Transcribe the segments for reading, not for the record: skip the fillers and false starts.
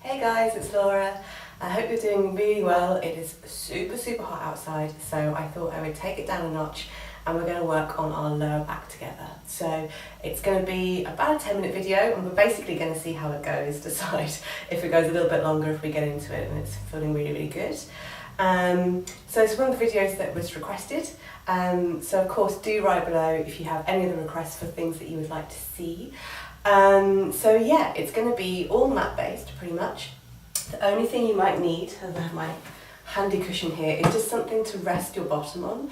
Hey guys, it's Laura. I hope you're doing really well. It is super hot outside, so I thought I would take it down a notch and we're going to work on our lower back together. So it's going to be about a 10-minute video and we're basically going to see how it goes, decide if it goes a little bit longer if we get into it and it's feeling really good. So it's one of the videos that was requested. So of course do write below if you have any other requests for things that you would like to see. So yeah, it's going to be all mat based pretty much. The only thing you might need, as I have my handy cushion here, is just something to rest your bottom on,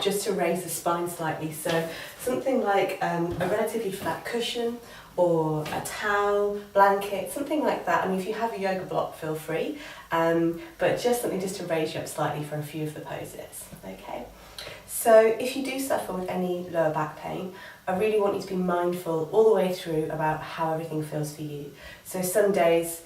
just to raise the spine slightly. So something like a relatively flat cushion or a towel, blanket, something like that. I mean, if you have a yoga block, feel free, but just something just to raise you up slightly for a few of the poses, okay? So if you do suffer with any lower back pain, I really want you to be mindful all the way through about how everything feels for you. So some days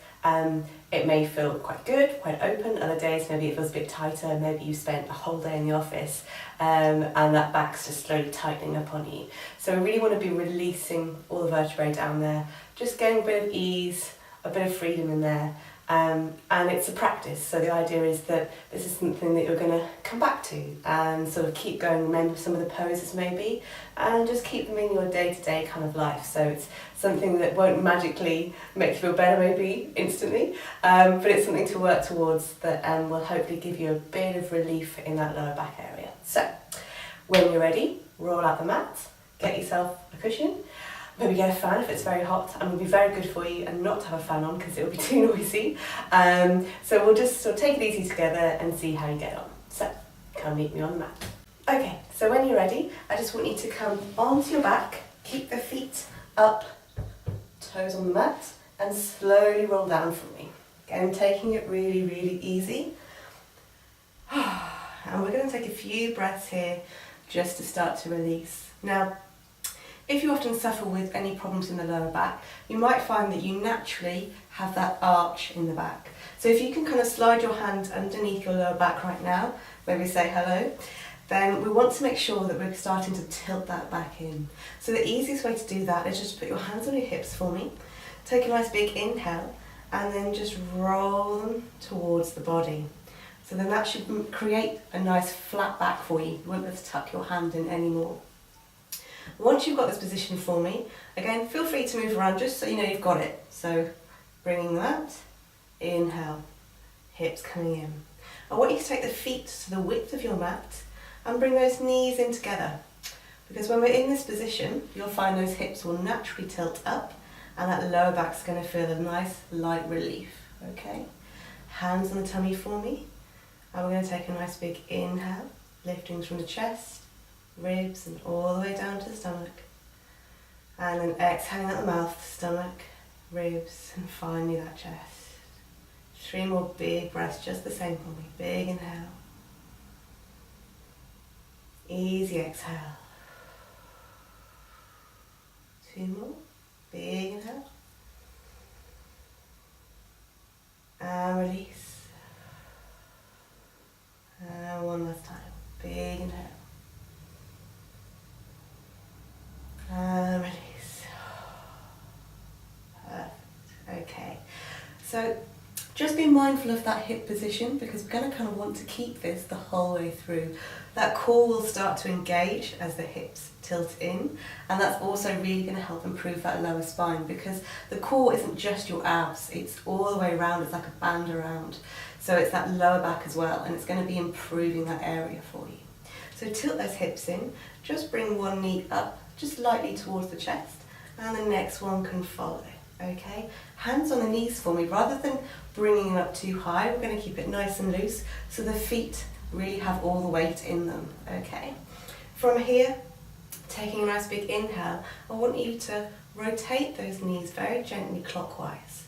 it may feel quite good, quite open. Other days maybe it feels a bit tighter. Maybe you spent a whole day in the office and that back's just slowly tightening up on you. So we really want to be releasing all the vertebrae down there, just getting a bit of ease, a bit of freedom in there. And it's a practice, so the idea is that this is something that you're going to come back to and sort of keep going, remember some of the poses maybe, and just keep them in your day-to-day kind of life. So it's something that won't magically make you feel better maybe instantly, but it's something to work towards that will hopefully give you a bit of relief in that lower back area. So when you're ready, roll out the mat, get yourself a cushion. Maybe get a fan if it's very hot, and it would be very good for you and not to have a fan on because it would be too noisy. So we'll just sort of take it easy together and see how you get on. So come meet me on the mat. Okay, so when you're ready, I just want you to come onto your back, keep the feet up, toes on the mat, and slowly roll down for me. Again, taking it really easy. And we're going to take a few breaths here just to start to release. Now, if you often suffer with any problems in the lower back, you might find that you naturally have that arch in the back. So if you can kind of slide your hand underneath your lower back right now, maybe say hello, then we want to make sure that we're starting to tilt that back in. So the easiest way to do that is just put your hands on your hips for me, take a nice big inhale, and then just roll them towards the body. So then that should create a nice flat back for you. You won't have to tuck your hand in anymore. Once you've got this position for me, again, feel free to move around just so you know you've got it. So bringing that, inhale, hips coming in. I want you to take the feet to the width of your mat and bring those knees in together. Because when we're in this position, you'll find those hips will naturally tilt up and that lower back's going to feel a nice light relief, okay? Hands on the tummy for me. And we're going to take a nice big inhale, lifting from the chest, ribs, and all the way down to the stomach. And then exhaling out the mouth, stomach, ribs, and finally that chest. 3 more big breaths, just the same for me. Big inhale. Easy exhale. 2 more. Big inhale. And release. And one last time. Big inhale. And release. Perfect. Okay. So just be mindful of that hip position because we're going to kind of want to keep this the whole way through. That core will start to engage as the hips tilt in, and that's also really going to help improve that lower spine because the core isn't just your abs, it's all the way around, it's like a band around. So it's that lower back as well, and it's going to be improving that area for you. So tilt those hips in, just bring one knee up, just lightly towards the chest, and the next one can follow, okay? Hands on the knees for me. Rather than bringing them up too high, we're going to keep it nice and loose so the feet really have all the weight in them, okay? From here, taking a nice big inhale, I want you to rotate those knees very gently clockwise,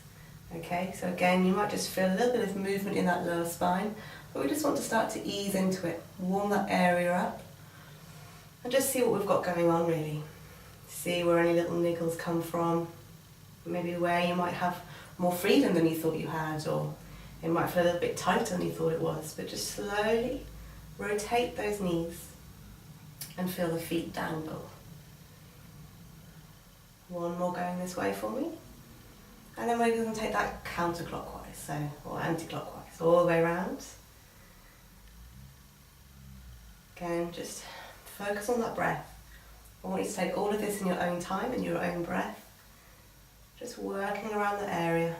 okay? So again, you might just feel a little bit of movement in that lower spine, but we just want to start to ease into it, warm that area up, and just see what we've got going on really. See where any little niggles come from, maybe where you might have more freedom than you thought you had, or it might feel a little bit tighter than you thought it was, but just slowly rotate those knees and feel the feet dangle. One more going this way for me. And then we're going to take that counterclockwise, or anti-clockwise, all the way around. Again, just focus on that breath. I want you to take all of this in your own time, in your own breath. Just working around the area.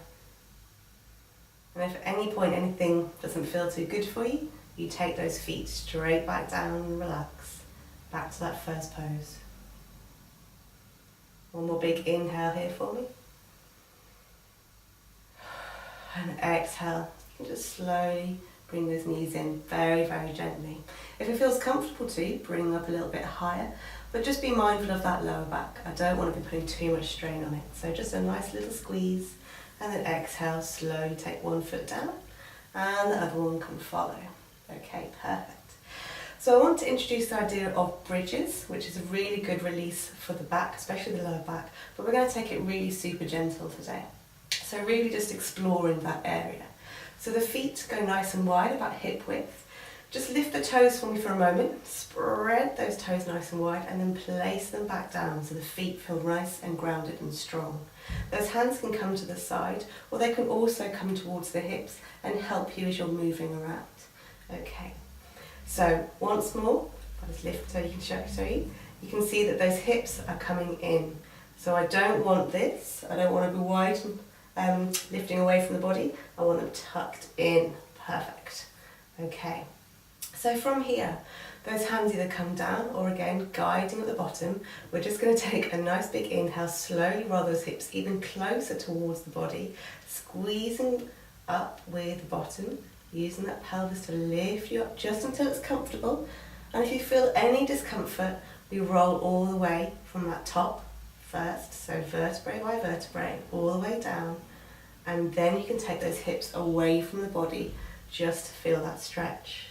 And if at any point anything doesn't feel too good for you, you take those feet straight back down and relax. Back to that first pose. One more big inhale here for me. And exhale. You can just slowly bring those knees in very, very gently. If it feels comfortable to you, bring them up a little bit higher, but just be mindful of that lower back. I don't want to be putting too much strain on it. So just a nice little squeeze, and then exhale, slowly take one foot down, and the other one can follow. Okay, perfect. So I want to introduce the idea of bridges, which is a really good release for the back, especially the lower back, but we're going to take it really super gentle today. So really just exploring that area. So the feet go nice and wide, about hip width. Just lift the toes for me for a moment, spread those toes nice and wide, and then place them back down so the feet feel nice and grounded and strong. Those hands can come to the side, or they can also come towards the hips and help you as you're moving around. Okay, so once more, I'll just lift so you can show you. You can see that those hips are coming in. So I don't want this, I don't want to be wide and lifting away from the body. I want them tucked in. Perfect. Okay. So from here, those hands either come down or again, guiding at the bottom. We're just going to take a nice big inhale, slowly roll those hips even closer towards the body, squeezing up with the bottom, using that pelvis to lift you up just until it's comfortable. And if you feel any discomfort, we roll all the way from that top first, so vertebrae by vertebrae, all the way down. And then you can take those hips away from the body just to feel that stretch.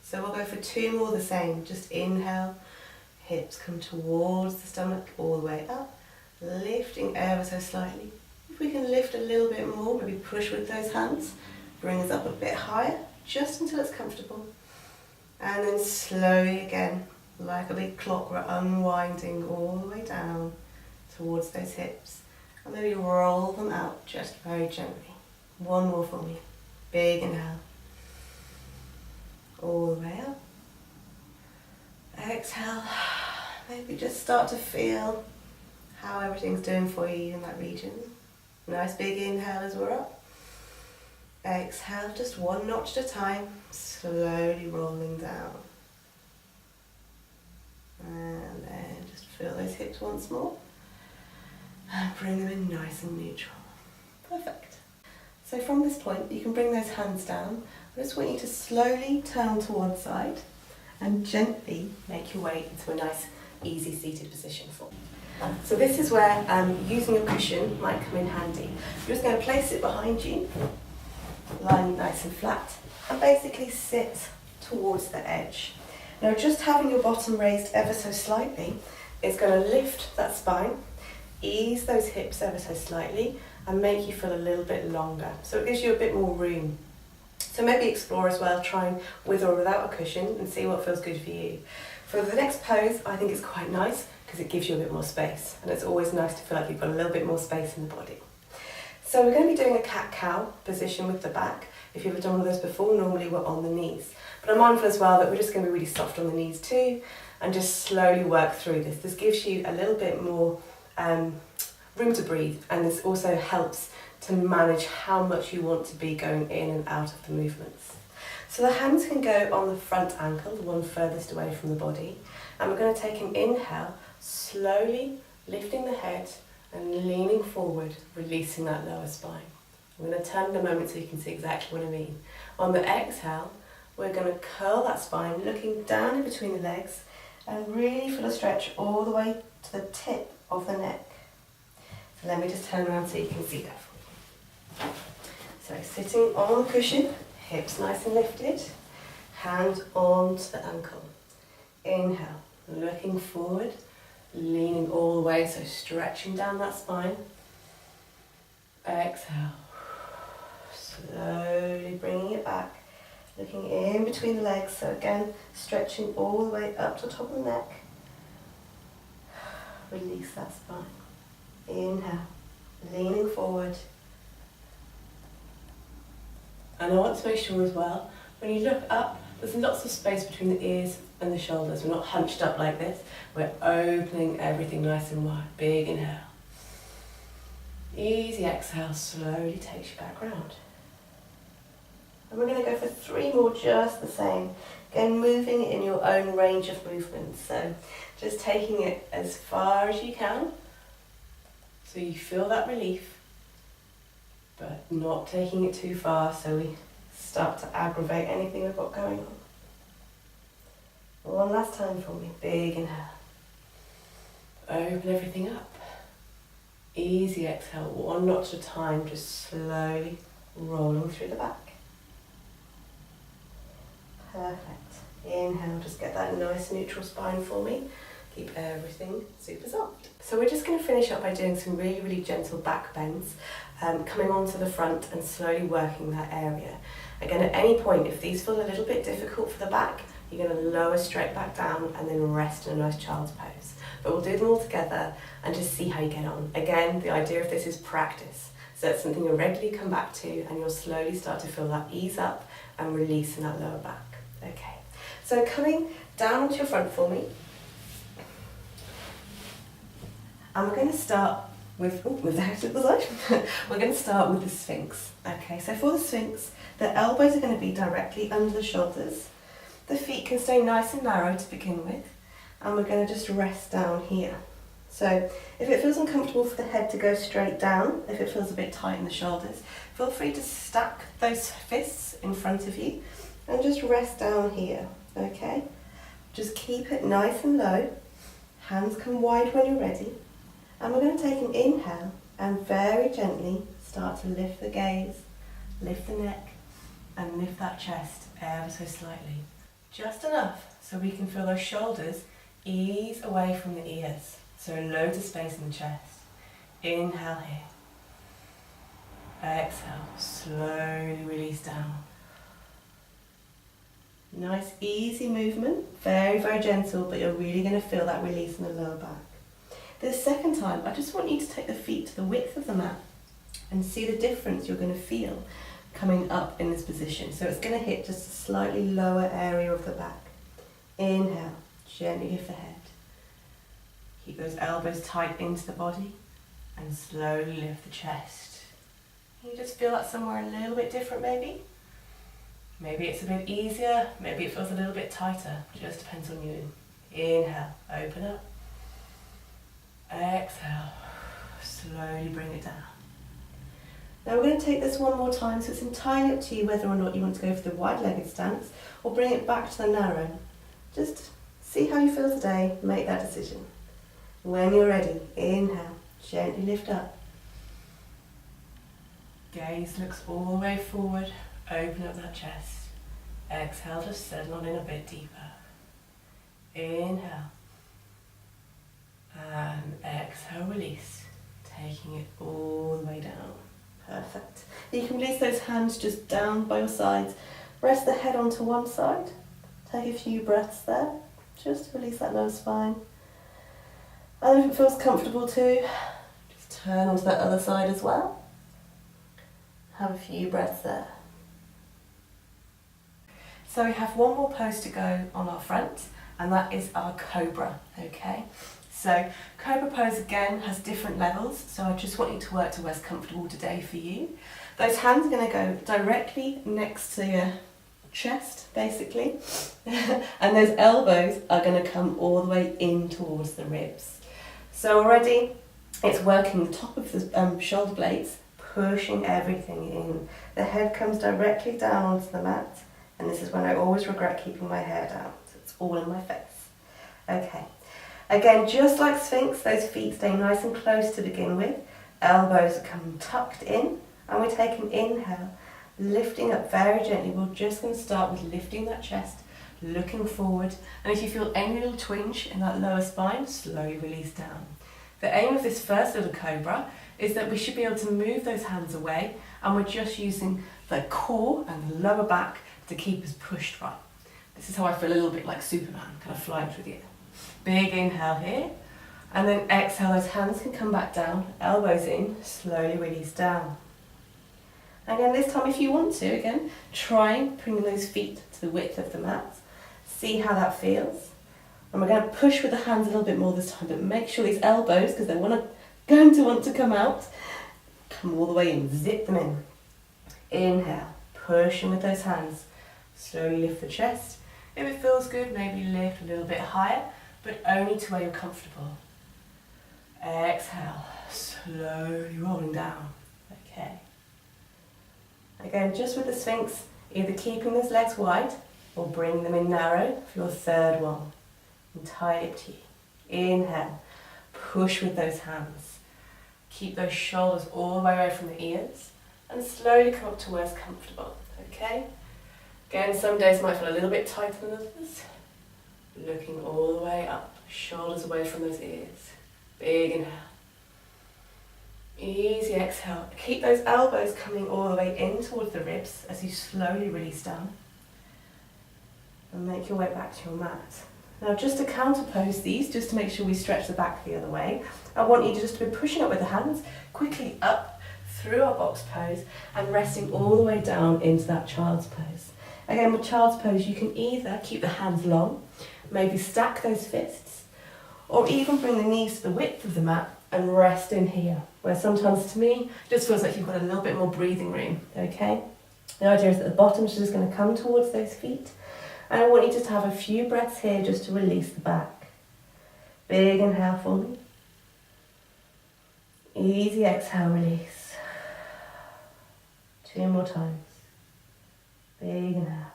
So we'll go for two more the same. Just inhale, hips come towards the stomach, all the way up, lifting ever so slightly. If we can lift a little bit more, maybe push with those hands, bring us up a bit higher, just until it's comfortable. And then slowly again, like a big clock, we're unwinding all the way down towards those hips. And maybe roll them out just very gently. One more for me. Big inhale. All the way up. Exhale. Maybe just start to feel how everything's doing for you in that region. Nice big inhale as we're up. Exhale, just one notch at a time, slowly rolling down. And then just feel those hips once more. And bring them in nice and neutral. Perfect. So from this point, you can bring those hands down. I just want you to slowly turn to one side and gently make your way into a nice, easy seated position for you. So this is where using a cushion might come in handy. You're just going to place it behind you, lying nice and flat, and basically sit towards the edge. Now just having your bottom raised ever so slightly is going to lift that spine, ease those hips ever so slightly, and make you feel a little bit longer. So it gives you a bit more room. So maybe explore as well, trying with or without a cushion and see what feels good for you. For the next pose, I think it's quite nice because it gives you a bit more space, and it's always nice to feel like you've got a little bit more space in the body. So we're going to be doing a cat-cow position with the back. If you've ever done one of those before, normally we're on the knees. But I'm mindful as well that we're just going to be really soft on the knees too, and just slowly work through this. This gives you a little bit more room to breathe, and this also helps to manage how much you want to be going in and out of the movements. So the hands can go on the front ankle, the one furthest away from the body, and we're going to take an inhale, slowly lifting the head and leaning forward, releasing that lower spine. I'm going to turn in a moment so you can see exactly what I mean. On the exhale, we're going to curl that spine, looking down in between the legs, and really feel a stretch all the way to the tip of the neck. So let me just turn around so you can see that for me. So sitting on the cushion, hips nice and lifted, hand onto the ankle. Inhale, looking forward, leaning all the way, so stretching down that spine. Exhale, slowly bringing it back, looking in between the legs, so again, stretching all the way up to the top of the neck. Release that spine. Inhale, leaning forward, want to make sure as well, when you look up, there's lots of space between the ears and the shoulders. We're not hunched up like this. We're opening everything nice and wide. Big inhale. Easy exhale, slowly takes you back round. And we're going to go for 3 more just the same. Again, moving in your own range of movement. So just taking it as far as you can. So you feel that relief, but not taking it too far so we start to aggravate anything we've got going on. One last time for me. Big inhale. Open everything up. Easy exhale, 1 notch at a time, just slowly rolling through the back. Perfect. Inhale, just get that nice neutral spine for me. Keep everything super soft. So we're just going to finish up by doing some really, really gentle back bends, coming onto the front and slowly working that area. Again, at any point, if these feel a little bit difficult for the back, you're going to lower straight back down and then rest in a nice child's pose. But we'll do them all together and just see how you get on. Again, the idea of this is practice. So it's something you'll regularly come back to and you'll slowly start to feel that ease up and release in that lower back. Okay, so coming down onto your front for me. And we're going to start with, we're going to start with the Sphinx. Okay, so for the Sphinx, the elbows are going to be directly under the shoulders. The feet can stay nice and narrow to begin with. And we're going to just rest down here. So if it feels uncomfortable for the head to go straight down, if it feels a bit tight in the shoulders, feel free to stack those fists in front of you and just rest down here, okay? Just keep it nice and low. Hands come wide when you're ready. And we're going to take an inhale and very gently start to lift the gaze, lift the neck, and lift that chest ever so slightly. Just enough so we can feel those shoulders ease away from the ears. So loads of space in the chest. Inhale here. Exhale, slowly release down. Nice easy movement, very, very gentle, but you're really going to feel that release in the lower back. The second time, I just want you to take the feet to the width of the mat and see the difference you're going to feel coming up in this position. So it's going to hit just a slightly lower area of the back. Inhale, gently lift the head. Keep those elbows tight into the body and slowly lift the chest. Can you just feel that somewhere a little bit different maybe? Maybe it's a bit easier, maybe it feels a little bit tighter, just depends on you. Inhale, open up. Exhale, slowly bring it down. Now we're going to take this one more time, so it's entirely up to you whether or not you want to go for the wide-legged stance or bring it back to the narrow. Just see how you feel today, make that decision. When you're ready, inhale, gently lift up. Gaze looks all the way forward, open up that chest. Exhale, just settle on in a bit deeper. Inhale. And exhale, release. Taking it all the way down. Perfect. You can release those hands just down by your sides. Rest the head onto one side. Take a few breaths there. Just to release that lower spine. And if it feels comfortable too, just turn onto that other side as well. Have a few breaths there. So we have one more pose to go on our front, and that is our cobra, okay? So cobra pose again has different levels, so I just want you to work to where's comfortable today for you. Those hands are going to go directly next to your chest, basically, and those elbows are going to come all the way in towards the ribs. So already it's working the top of the shoulder blades, pushing everything in. The head comes directly down onto the mat, and this is when I always regret keeping my hair down, so it's all in my face. Okay. Again, just like Sphinx, those feet stay nice and close to begin with. Elbows come tucked in, and we take an inhale, lifting up very gently. We're just going to start with lifting that chest, looking forward, and if you feel any little twinge in that lower spine, slowly release down. The aim of this first little cobra is that we should be able to move those hands away, and we're just using the core and the lower back to keep us pushed right. This is how I feel a little bit like Superman, kind of flying through the air. Big inhale here, and then exhale, those hands can come back down, elbows in, slowly release down. Again, this time if you want to, again, try bringing those feet to the width of the mat. See how that feels. And we're going to push with the hands a little bit more this time, but make sure these elbows, because they're going to want to come out, come all the way in, zip them in. Inhale, pushing with those hands. Slowly lift the chest. If it feels good, maybe lift a little bit higher, but only to where you're comfortable. Exhale, slowly rolling down. Okay. Again, just with the Sphinx, either keeping those legs wide or bring them in narrow for your third one. Entirely up to you. Inhale, push with those hands. Keep those shoulders all the way away from the ears and slowly come up to where's comfortable. Okay? Again, some days might feel a little bit tighter than others. Looking all the way up, shoulders away from those ears. Big inhale. Easy exhale. Keep those elbows coming all the way in towards the ribs as you slowly release down. And make your way back to your mat. Now just to counterpose these, just to make sure we stretch the back the other way, I want you to just be pushing up with the hands, quickly up through our box pose and resting all the way down into that child's pose. Again, with child's pose, you can either keep the hands long, maybe stack those fists, or even bring the knees to the width of the mat and rest in here, where sometimes to me, it just feels like you've got a little bit more breathing room, okay? The idea is that the bottom's just going to come towards those feet, and I want you just to have a few breaths here just to release the back. Big inhale for me. Easy exhale, release. 2 more times. Big inhale.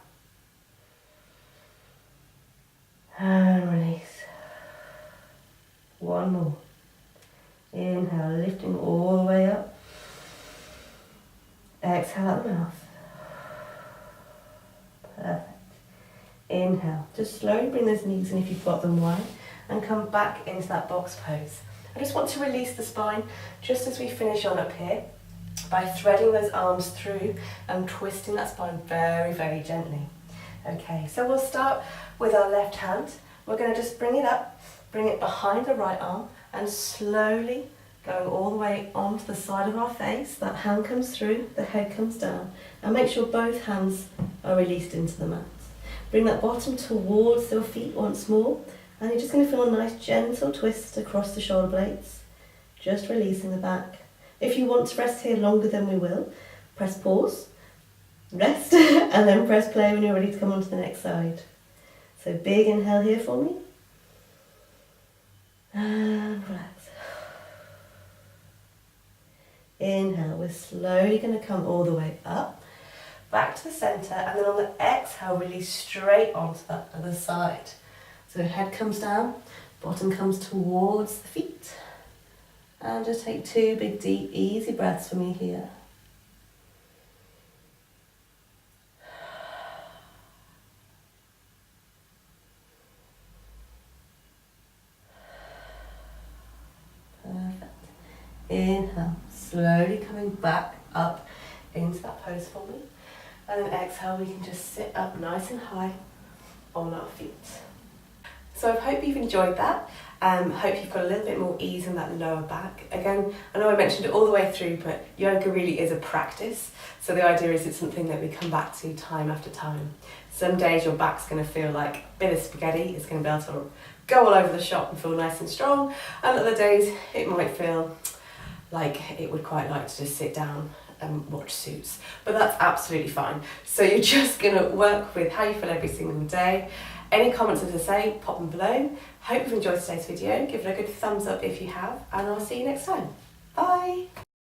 And release. 1 more. Inhale, lifting all the way up. Exhale out the mouth. Perfect. Inhale. Just slowly bring those knees in if you've got them wide and come back into that box pose. I just want to release the spine just as we finish on up here by threading those arms through and twisting that spine very, very gently. Okay, so we'll start with our left hand. We're going to just bring it up, bring it behind the right arm and slowly going all the way onto the side of our face. That hand comes through, the head comes down, and make sure both hands are released into the mat. Bring that bottom towards your feet once more, and you're just going to feel a nice gentle twist across the shoulder blades, just releasing the back. If you want to rest here longer than we will, press pause, rest, and then press play when you're ready to come on to the next side. So big inhale here for me, and relax. Inhale, we're slowly going to come all the way up, back to the centre, and then on the exhale, release straight onto that other side. So head comes down, bottom comes towards the feet. And just take 2 big, deep, easy breaths for me here. Perfect. Inhale, slowly coming back up into that pose for me. And then exhale, we can just sit up nice and high on our feet. So I hope you've enjoyed that. Hope you've got a little bit more ease in that lower back. Again, I know I mentioned it all the way through, but yoga really is a practice. So the idea is it's something that we come back to time after time. Some days your back's going to feel like a bit of spaghetti. It's going to be able to go all over the shop and feel nice and strong. And other days it might feel like it would quite like to just sit down and watch Suits. But that's absolutely fine. So you're just going to work with how you feel every single day. Any comments, as I say, pop them below. Hope you've enjoyed today's video. Give it a good thumbs up if you have, and I'll see you next time. Bye!